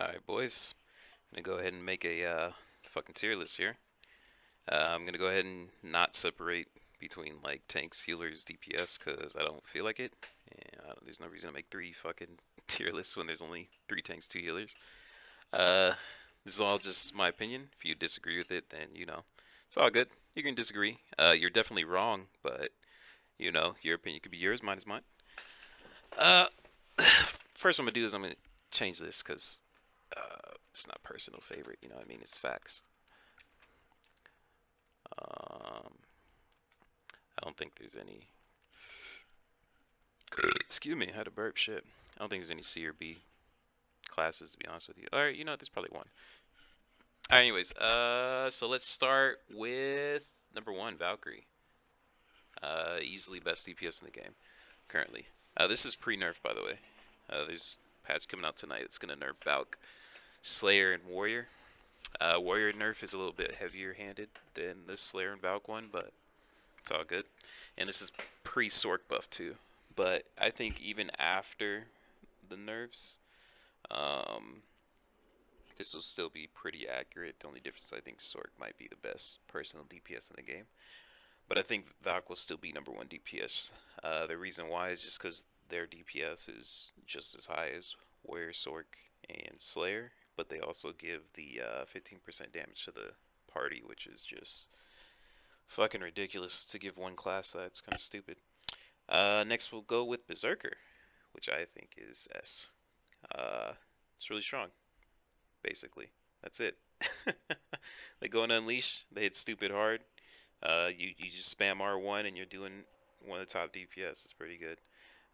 Alright, boys. I'm gonna go ahead and make a fucking tier list here. I'm gonna go ahead and not separate between like tanks, healers, DPS because I don't feel like it. And there's no reason to make three fucking tier lists when there's only three tanks, two healers. Uh, this is all just my opinion. If you disagree with it, then it's all good. You can disagree. You're definitely wrong, but your opinion could be yours, mine is mine. Uh, First what I'm gonna do is I'm gonna change this because it's not personal favorite, you know what I mean? It's facts. Um, I don't think there's any. Excuse me, I had a burp. Shit. I don't think there's any C or B classes to be honest with you. All right, there's probably one. All right, anyways, so let's start with number one, Valkyrie. Easily best DPS in the game currently. This is pre-nerf, by the way. There's a patch coming out tonight. It's gonna nerf Valk, Slayer, and Warrior. Warrior nerf is a little bit heavier handed than the Slayer and Valk one, but it's all good. And this is pre-Sork buff too. But I think even after the nerfs, um, this will still be pretty accurate. The only difference, I think Sork might be the best personal DPS in the game. But I think Valk will still be number one DPS. The reason why is just because their DPS is just as high as Warrior, Sork, and Slayer, but they also give the 15% damage to the party, which is just fucking ridiculous to give one class that. It's kind of stupid. Next we'll go with Berserker, which I think is S. It's really strong, basically. That's it. They go and unleash. They hit stupid hard. You just spam R1 and you're doing one of the top DPS. It's pretty good.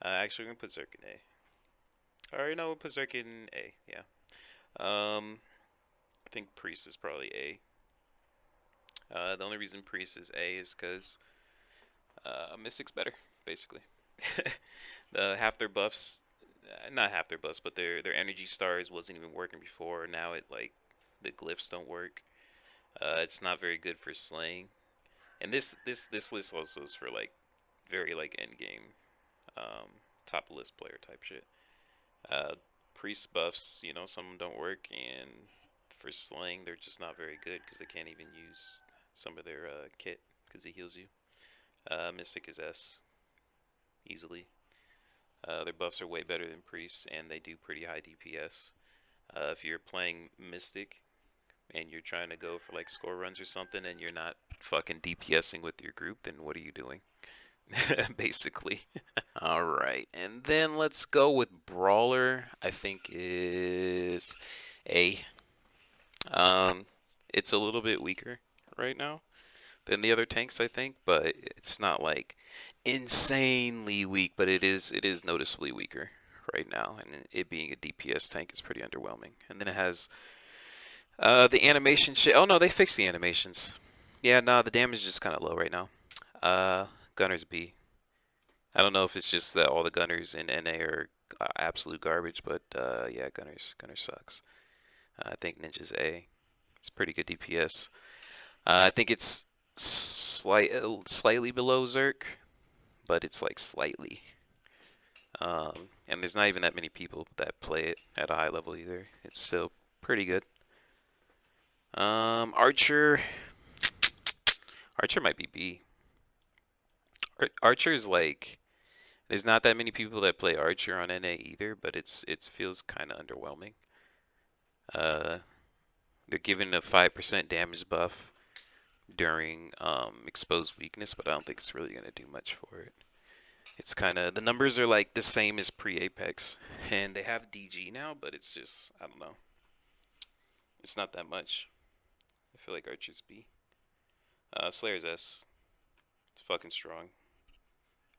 Actually, we're gonna put Zerk in A. Alright, no, we'll put Zerk in A. Yeah. I think Priest is probably A. The only reason Priest is A is because Mystic's better, basically. Half their buffs, not half their buffs, but their energy stars wasn't even working before. Now the glyphs don't work. It's not very good for slaying. And this list also is for like very like end game, um, top list player type shit. Uh, Priest buffs, some of them don't work, and for slaying they're just not very good because they can't even use some of their kit because it heals you. Mystic is S easily. Their buffs are way better than Priests, and they do pretty high DPS. If you're playing Mystic and you're trying to go for like score runs or something, and you're not fucking DPSing with your group, then what are you doing? Basically. All right, and then let's go with Brawler. I think is A. Um, it's a little bit weaker right now than the other tanks, I think, but it's not like insanely weak, but it is noticeably weaker right now, and it being a DPS tank is pretty underwhelming. And then it has the animation shit. Oh no, they fixed the animations. Yeah, no, the damage is just kind of low right now. Gunners B. I don't know if it's just that all the gunners in NA are absolute garbage, but yeah, Gunners sucks. I think Ninja's A. It's pretty good DPS. I think it's slightly below Zerk, but it's like slightly. And there's not even that many people that play it at a high level either. It's still pretty good. Archer. Archer might be B. Archer is like there's not that many people that play Archer on NA either, but it feels kind of underwhelming. Uh, they're given a 5% damage buff during exposed weakness, but I don't think it's really gonna do much for it. It's kind of the numbers are like the same as pre-Apex, and they have DG now, but it's just I don't know. It's not that much. I feel like Archer's B. Slayer's S. It's fucking strong.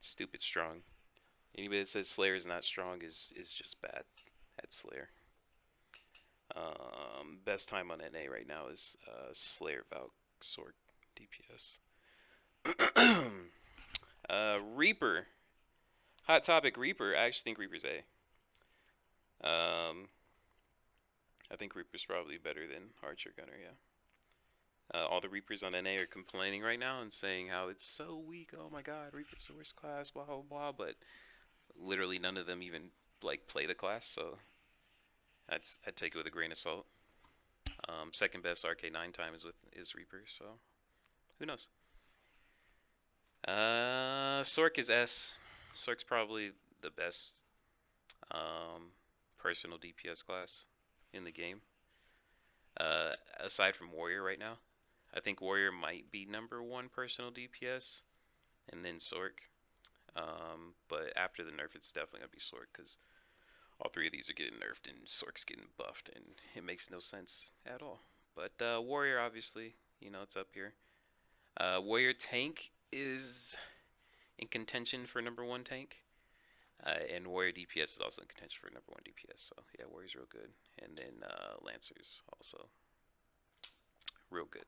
Stupid strong. Anybody that says Slayer is not strong is just bad at Slayer. Best time on NA right now is Slayer Valk Sork DPS. Reaper. Hot topic Reaper. I actually think Reaper's A. I think Reaper's probably better than Archer Gunner, yeah. All the Reapers on NA are complaining right now and saying how it's so weak. Oh my god, Reaper's the worst class, blah blah blah. But literally none of them even like play the class, so I'd take it with a grain of salt. Second best RK9 time is Reaper, so who knows? Sork is S. Sork's probably the best personal DPS class in the game. Aside from Warrior right now. I think Warrior might be #1 personal DPS, and then Sork. But after the nerf, it's definitely gonna be Sork because all three of these are getting nerfed and Sork's getting buffed, and it makes no sense at all. But Warrior, obviously, it's up here. Warrior tank is in contention for #1 tank. And Warrior DPS is also in contention for #1 DPS. So yeah, Warrior's real good. And then Lancer's also real good,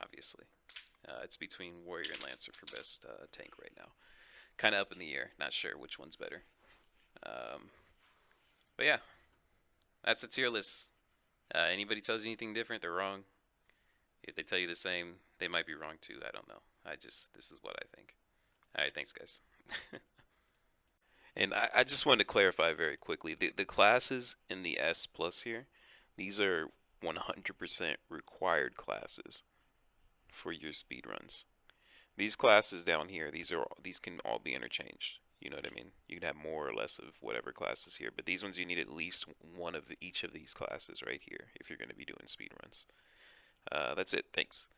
obviously. It's between Warrior and Lancer for best tank right now. Kind of up in the air. Not sure which one's better. But yeah, that's the tier list. Anybody tells you anything different, they're wrong. If they tell you the same, they might be wrong too. I don't know. This is what I think. Alright, thanks guys. And I just wanted to clarify very quickly. The classes in the S plus here, these are 100% required classes for your speedruns. These classes down here, these can all be interchanged. You know what I mean? You can have more or less of whatever classes here, but these ones you need at least one of each of these classes right here if you're going to be doing speedruns. That's it. Thanks.